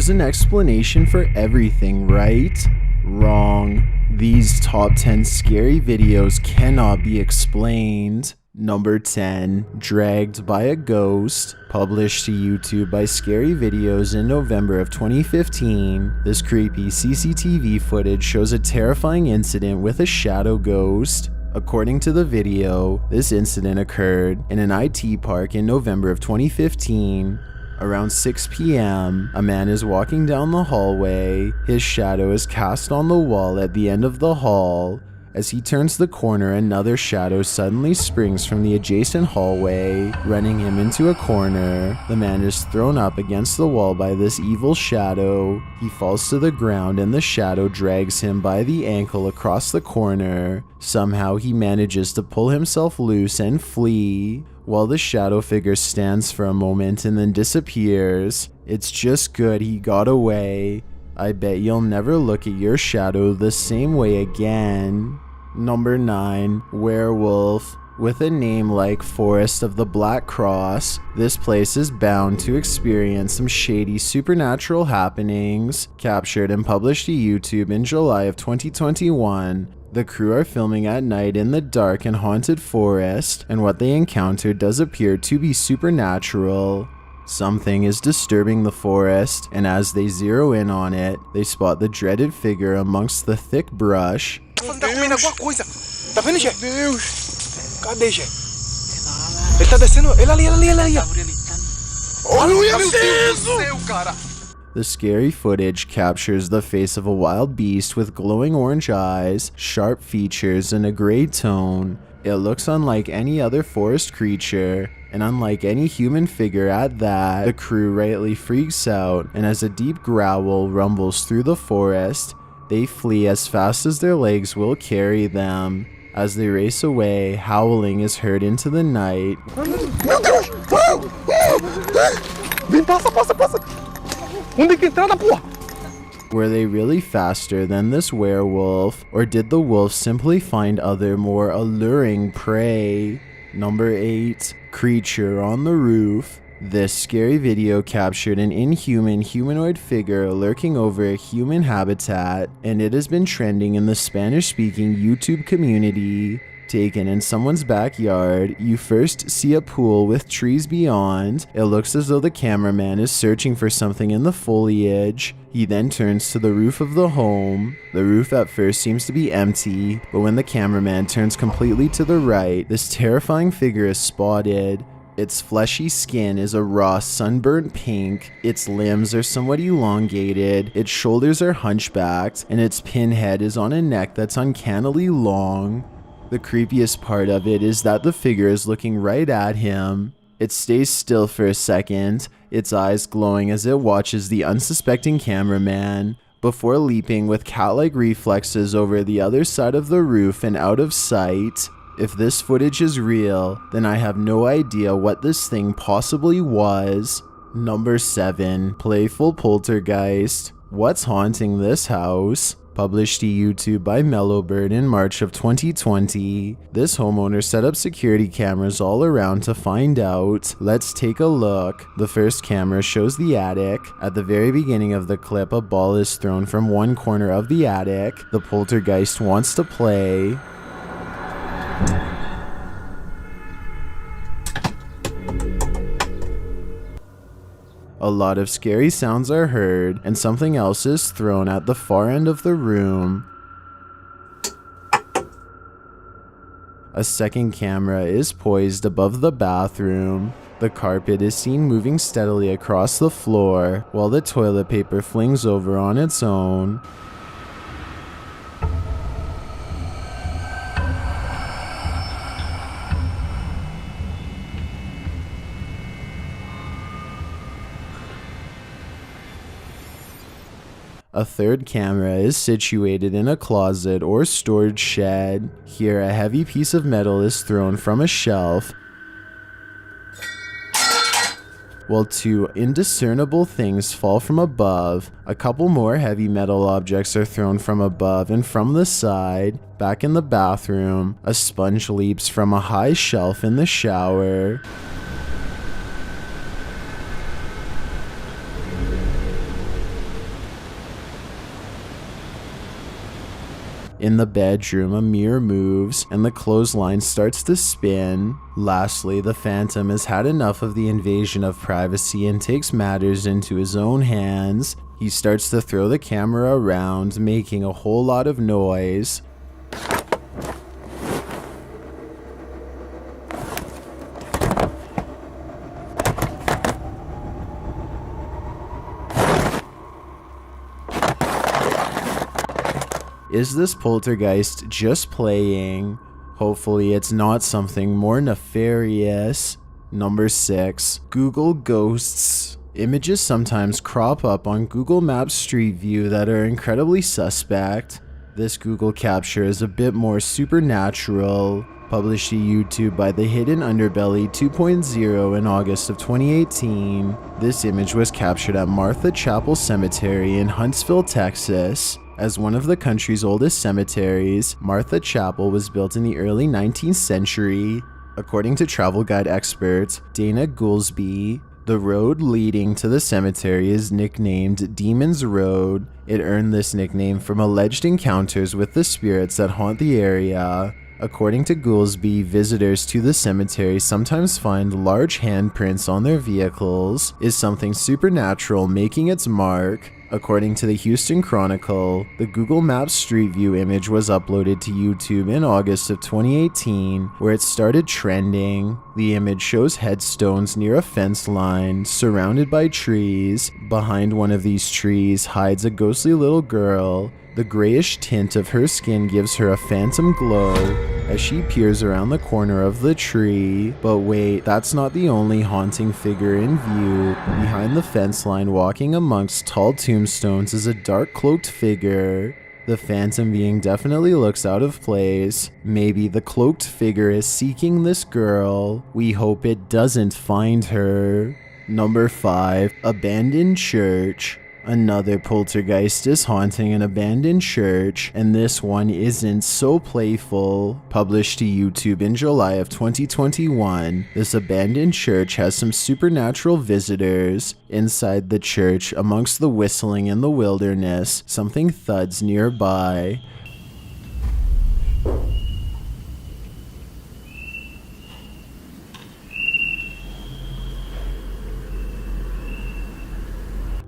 There's an explanation for everything, right? Wrong. These top 10 scary videos cannot be explained. Number 10, Dragged by a Ghost, published to YouTube by Scary Videos in November of 2015. This creepy CCTV footage shows a terrifying incident with a shadow ghost. According to the video, this incident occurred in an IT park in November of 2015. Around 6 p.m., a man is walking down the hallway. His shadow is cast on the wall at the end of the hall. As he turns the corner, another shadow suddenly springs from the adjacent hallway, running him into a corner. The man is thrown up against the wall by this evil shadow. He falls to the ground and the shadow drags him by the ankle across the corner. Somehow he manages to pull himself loose and flee, while the shadow figure stands for a moment and then disappears. It's just good he got away. I bet you'll never look at your shadow the same way again. Number 9, Werewolf. With a name like Forest of the Black Cross, this place is bound to experience some shady supernatural happenings. Captured and published to YouTube in July of 2021, the crew are filming at night in the dark and haunted forest, and what they encounter does appear to be supernatural. Something is disturbing the forest, and as they zero in on it, they spot the dreaded figure amongst the thick brush. The scary footage captures the face of a wild beast with glowing orange eyes, sharp features, and a gray tone. It looks unlike any other forest creature, and unlike any human figure at that. The crew rightly freaks out, and as a deep growl rumbles through the forest, they flee as fast as their legs will carry them. As they race away, howling is heard into the night. Were they really faster than this werewolf, or did the wolf simply find other more alluring prey? Number 8, Creature on the Roof. This scary video captured an inhuman humanoid figure lurking over a human habitat, and it has been trending in the Spanish-speaking YouTube community. Taken in someone's backyard, you first see a pool with trees beyond. It looks as though the cameraman is searching for something in the foliage. He then turns to the roof of the home. The roof at first seems to be empty, but when the cameraman turns completely to the right, this terrifying figure is spotted. Its fleshy skin is a raw sunburnt pink, its limbs are somewhat elongated, its shoulders are hunchbacked, and its pinhead is on a neck that's uncannily long. The creepiest part of it is that the figure is looking right at him. It stays still for a second, its eyes glowing as it watches the unsuspecting cameraman, before leaping with cat-like reflexes over the other side of the roof and out of sight. If this footage is real, then I have no idea what this thing possibly was. Number 7, Playful Poltergeist. What's haunting this house? Published to YouTube by Mellowbird in March of 2020. This homeowner set up security cameras all around to find out. Let's take a look. The first camera shows the attic. At the very beginning of the clip, a ball is thrown from one corner of the attic. The poltergeist wants to play. A lot of scary sounds are heard, and something else is thrown at the far end of the room. A second camera is poised above the bathroom. The carpet is seen moving steadily across the floor, while the toilet paper flings over on its own. A third camera is situated in a closet or storage shed. Here, a heavy piece of metal is thrown from a shelf, while two indiscernible things fall from above. A couple more heavy metal objects are thrown from above and from the side. Back in the bathroom, a sponge leaps from a high shelf in the shower. In the bedroom, a mirror moves and the clothesline starts to spin. Lastly, the Phantom has had enough of the invasion of privacy and takes matters into his own hands. He starts to throw the camera around, making a whole lot of noise. Is this poltergeist just playing? Hopefully it's not something more nefarious. Number 6. Google Ghosts. Images sometimes crop up on Google Maps Street View that are incredibly suspect. This Google capture is a bit more supernatural. Published to YouTube by The Hidden Underbelly 2.0 in August of 2018. This image was captured at Martha Chapel Cemetery in Huntsville, Texas. As one of the country's oldest cemeteries, Martha Chapel was built in the early 19th century. According to travel guide expert Dana Goolsby, the road leading to the cemetery is nicknamed Demon's Road. It earned this nickname from alleged encounters with the spirits that haunt the area. According to Goolsby, visitors to the cemetery sometimes find large handprints on their vehicles. Is something supernatural making its mark? According to the Houston Chronicle, the Google Maps Street View image was uploaded to YouTube in August of 2018, where it started trending. The image shows headstones near a fence line, surrounded by trees. Behind one of these trees hides a ghostly little girl. The grayish tint of her skin gives her a phantom glow as she peers around the corner of the tree. But wait, that's not the only haunting figure in view. Behind the fence line, walking amongst tall tombstones, is a dark cloaked figure. The Phantom being definitely looks out of place. Maybe the cloaked figure is seeking this girl. We hope it doesn't find her. Number 5. Abandoned Church. Another poltergeist is haunting an abandoned church, and this one isn't so playful. Published to YouTube in July of 2021, this abandoned church has some supernatural visitors. Inside the church, amongst the whistling in the wilderness, something thuds nearby.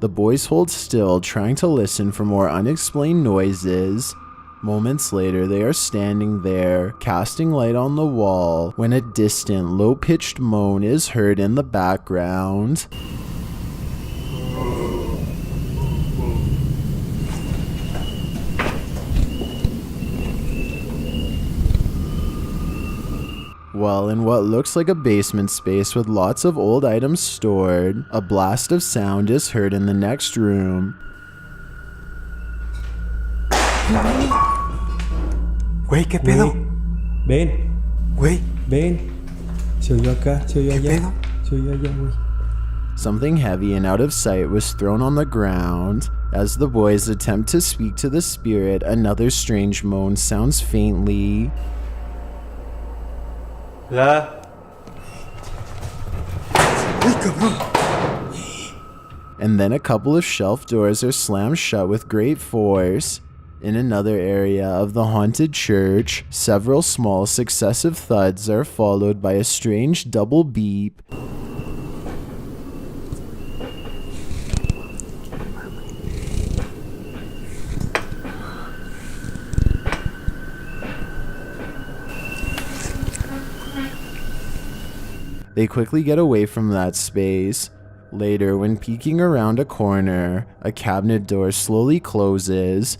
The boys hold still, trying to listen for more unexplained noises. Moments later, they are standing there, casting light on the wall, when a distant, low-pitched moan is heard in the background. Well, in what looks like a basement space with lots of old items stored, a blast of sound is heard in the next room. Güey, ¿qué pedo? Ven, Güey, ven. Se oyó acá, se oyó ¿qué allá. pedo? Se oyó allá, güey. Something heavy and out of sight was thrown on the ground. As the boys attempt to speak to the spirit, another strange moan sounds faintly. La. ¡Ay, cabrón! And then a couple of shelf doors are slammed shut with great force. In another area of the haunted church, several small successive thuds are followed by a strange double beep. They quickly get away from that space. Later, when peeking around a corner, a cabinet door slowly closes.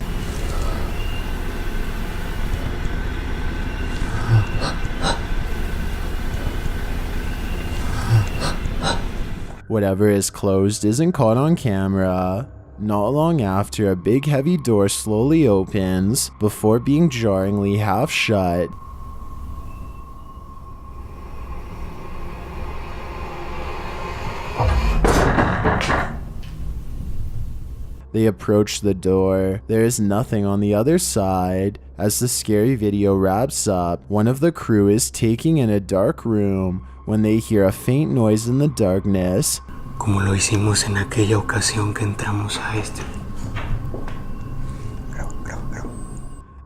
Whatever is closed isn't caught on camera. Not long after, a big heavy door slowly opens before being jarringly half shut. They approach the door. There is nothing on the other side. As the scary video wraps up, one of the crew is taking in a dark room when they hear a faint noise in the darkness. Como lo hicimos en aquella ocasión que entramos a este.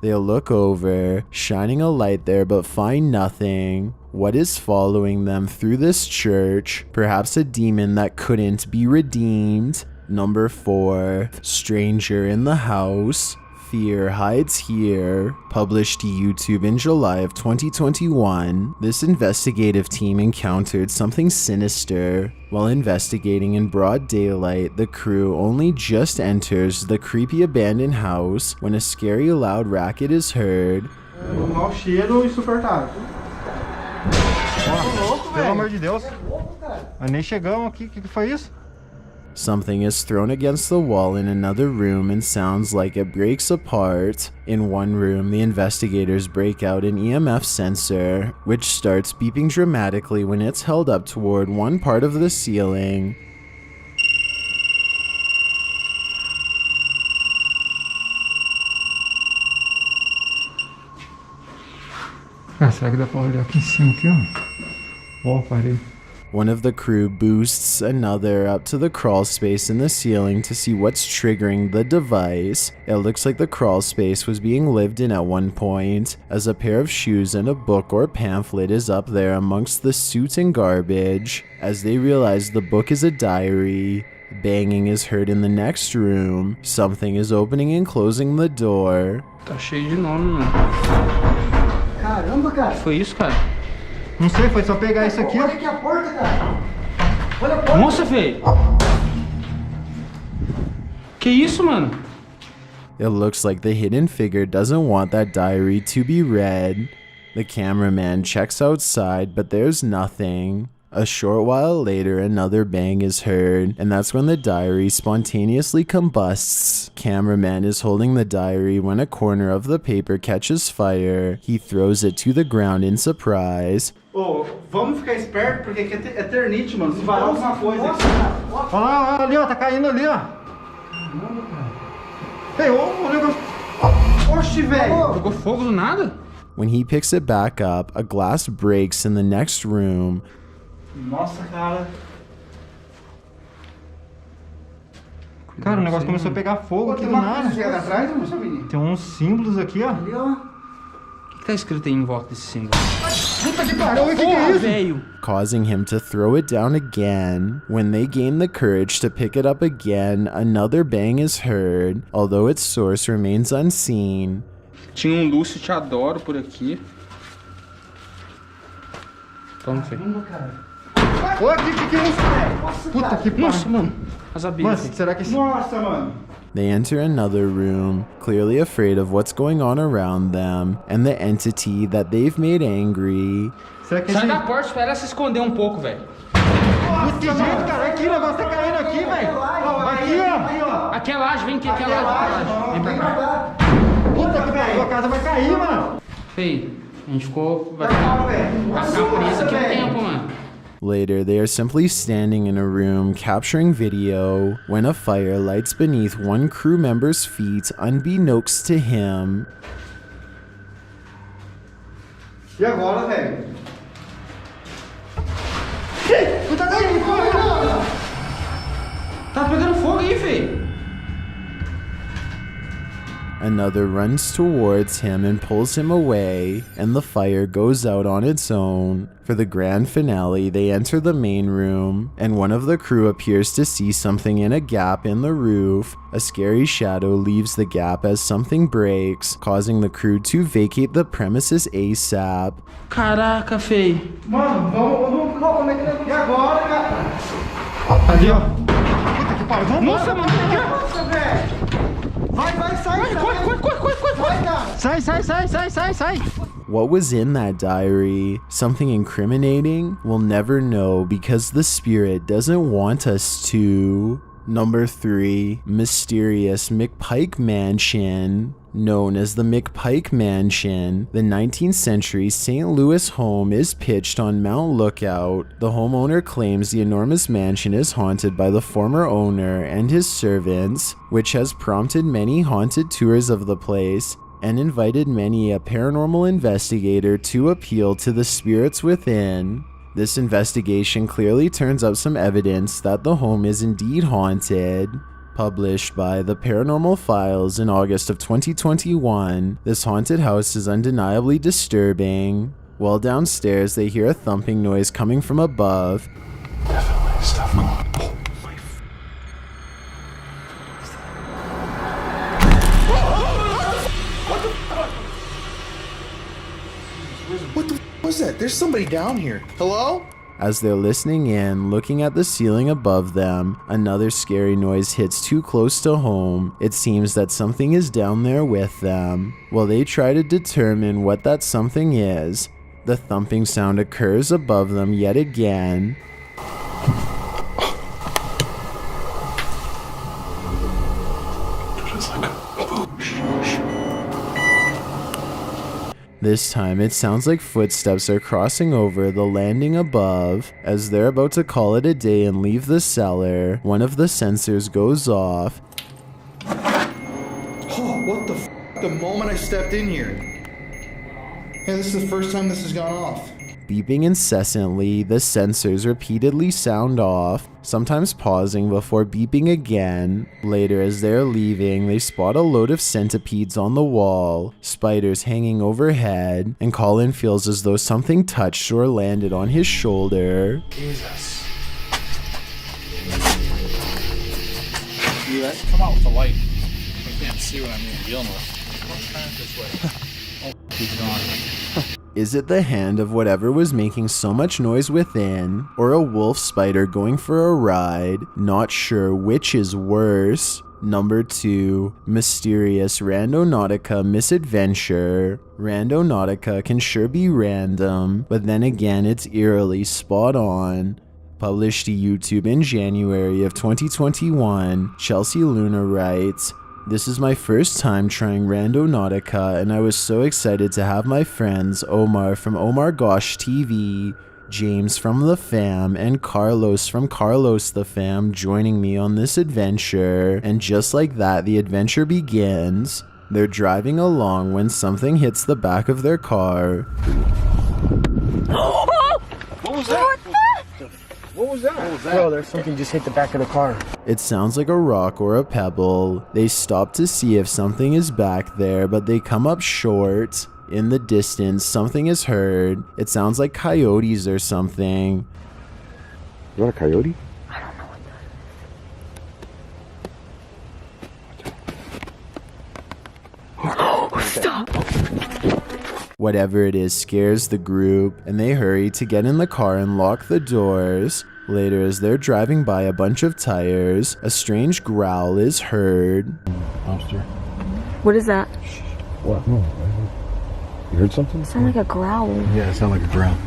They look over, shining a light there but find nothing. What is following them through this church? Perhaps a demon that couldn't be redeemed. Number 4, Stranger in the House. Fear Hides Here, published to YouTube in July of 2021, this investigative team encountered something sinister. While investigating in broad daylight, the crew only just enters the creepy abandoned house when a scary loud racket is heard. Mau cheiro insuportável. Pelo amor de Deus. Nós nem chegamos aqui, o que foi isso? Something is thrown against the wall in another room and sounds like it breaks apart. In one room, the investigators break out an EMF sensor, which starts beeping dramatically when it's held up toward one part of the ceiling. Ah, será que dá pra olhar aqui em cima, aqui, ó? Ó, parei. One of the crew boosts another up to the crawl space in the ceiling to see what's triggering the device. It looks like the crawl space was being lived in at one point, as a pair of shoes and a book or pamphlet is up there amongst the soot and garbage. As they realize the book is a diary, banging is heard in the next room. Something is opening and closing the door. Tá cheio de nome, mano. Caramba, cara. Foi isso, cara? Não sei, foi só pegar isso aqui, ó. Olha aqui a porta, cara. Olha a porta. Nossa, velho! Que isso, mano? It looks like the hidden figure doesn't want that diary to be read. The cameraman checks outside, but there's nothing. A short while later, another bang is heard, and that's when the diary spontaneously combusts. Cameraman is holding the diary when a corner of the paper catches fire. He throws it to the ground in surprise. Ô, vamos ficar esperto, porque aqui é eternite, mano. Se varar alguma coisa aqui. Olha lá, ali, ó, tá caindo ali, ó. Ei, ô, o negócio. Oxi, velho. Pegou fogo do nada? When he picks it back up, a glass breaks in the next room. Nossa, cara. Cara, o negócio começou a pegar fogo aqui Tem do uma coisa nada. chegada atrás, não sabia? Tem uns símbolos aqui, ó. Ali, ó. O que tá escrito aí em volta desse símbolo? Puta que pariu, o que é Porra, isso? velho! Causing him to throw it down again. When they gain the courage to pick it up again, another bang is heard, although its source remains unseen. Tinha um Lúcio Te Adoro por aqui. Toma, filho. Ô, que é isso, velho? Puta que pariu. Nossa, mano. As abelhas. Mas será que esse... Nossa, mano. They enter another room, clearly afraid of what's going on around them and the entity that they've made angry. Será que Sai esse... da porta, espera ela se esconder um pouco, velho. Puta, que jeito, cara. Aqui, o negócio tá caindo aqui, velho. Aqui, ó. Aqui é laje, vem aqui, aqui é laje. Vem pra cá. Puta que pariu, a casa vai cair, mano. Feio, a gente ficou... Vai ficar preso aqui um tempo, mano. Later, they are simply standing in a room capturing video when a fire lights beneath one crew member's feet unbeknownst to him. E agora, velho? Cuidado aí, corre. Tá pegando fogo aí, feio. Another runs towards him and pulls him away, and the fire goes out on its own. For the grand finale, they enter the main room, and one of the crew appears to see something in a gap in the roof. A scary shadow leaves the gap as something breaks, causing the crew to vacate the premises ASAP. Caraca, feio. Mano, vamos. Como é que é? E agora, cara? Ali, ó. Puta que pariu. Vamos Nossa, embora. mano. Nossa, velho. Vai, sai. Corre. Vai, cara. Sai. What was in that diary? Something incriminating? We'll never know because the spirit doesn't want us to. Number 3, Mysterious McPike Mansion. Known as the McPike Mansion, the 19th century St. Louis home is pitched on Mount Lookout. The homeowner claims the enormous mansion is haunted by the former owner and his servants, which has prompted many haunted tours of the place and invited many a paranormal investigator to appeal to the spirits within. This investigation clearly turns up some evidence that the home is indeed haunted. Published by The Paranormal Files in August of 2021, this haunted house is undeniably disturbing. While downstairs, they hear a thumping noise coming from above. Definitely stuff going on. What the f was that? There's somebody down here. Hello? As they're listening in, looking at the ceiling above them, another scary noise hits too close to home. It seems that something is down there with them. While they try to determine what that something is, the thumping sound occurs above them yet again. This time, it sounds like footsteps are crossing over the landing above. As they're about to call it a day and leave the cellar, one of the sensors goes off. Oh, what the f? The moment I stepped in here. Yeah, this is the first time this has gone off. Beeping incessantly, the sensors repeatedly sound off, sometimes pausing before beeping again. Later, as they're leaving, they spot a load of centipedes on the wall, spiders hanging overhead, and Colin feels as though something touched or landed on his shoulder. Jesus. You guys come out with the light. I can't see what I'm even dealing with. Let's turn it this way. Oh, he's gone. Is it the hand of whatever was making so much noise within, or a wolf spider going for a ride? Not sure which is worse. Number 2, mysterious Randonautica misadventure. Randonautica can sure be random, but then again it's eerily spot on. Published to YouTube in January of 2021, Chelsea Luna writes, "This is my first time trying Randonautica, and I was so excited to have my friends Omar from Omar Gosh TV, James from The Fam, and Carlos from Carlos The Fam joining me on this adventure." And just like that, the adventure begins. They're driving along when something hits the back of their car. What was that? What was that? Bro, there's something just hit the back of the car. It sounds like a rock or a pebble. They stop to see if something is back there, but they come up short. In the distance, something is heard. It sounds like coyotes or something. Is that a coyote? Whatever it is scares the group, and they hurry to get in the car and lock the doors. Later, as they're driving by a bunch of tires, a strange growl is heard. Monster. What is that? What? No. You heard something? It sounds like a growl. Yeah, it sounded like a growl.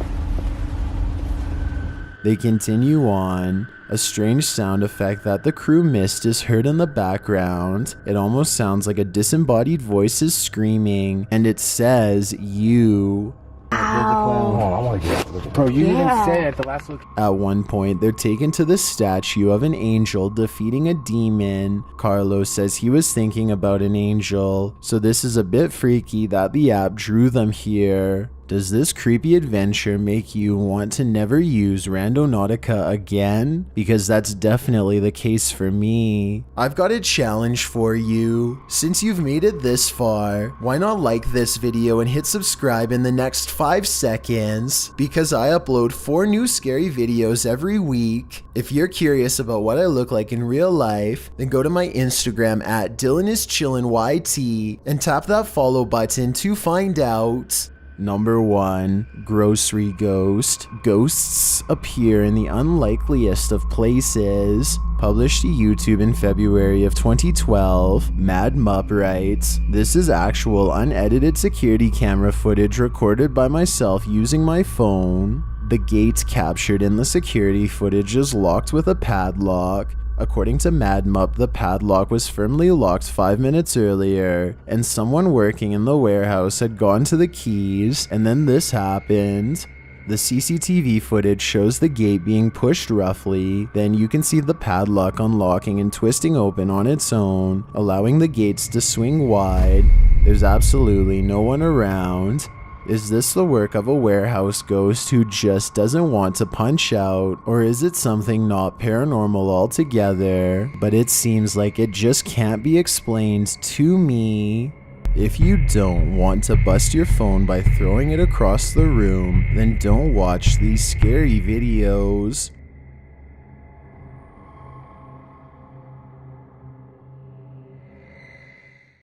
They continue on. A strange sound effect that the crew missed is heard in the background. It almost sounds like a disembodied voice is screaming, and it says, "You." Ow. Oh, I want to get Bro, you Yeah. even said at the last look. At one point, they're taken to the statue of an angel defeating a demon. Carlos says he was thinking about an angel, so this is a bit freaky that the app drew them here. Does this creepy adventure make you want to never use Randonautica again? Because that's definitely the case for me. I've got a challenge for you. Since you've made it this far, why not like this video and hit subscribe in the next 5 seconds? Because I upload 4 new scary videos every week. If you're curious about what I look like in real life, then go to my Instagram at DylanIsChillinYT and tap that follow button to find out. Number 1, grocery ghost. Ghosts appear in the unlikeliest of places. Published to YouTube in February of 2012, Mad Mup writes, "This is actual unedited security camera footage recorded by myself using my phone. The gate captured in the security footage is locked with a padlock. According to Mad Mup, the padlock was firmly locked 5 minutes earlier, and someone working in the warehouse had gone to the keys, and then this happened. The CCTV footage shows the gate being pushed roughly, then you can see the padlock unlocking and twisting open on its own, allowing the gates to swing wide. There's absolutely no one around. Is this the work of a warehouse ghost who just doesn't want to punch out? Or is it something not paranormal altogether, but it seems like it just can't be explained to me? If you don't want to bust your phone by throwing it across the room, then don't watch these scary videos.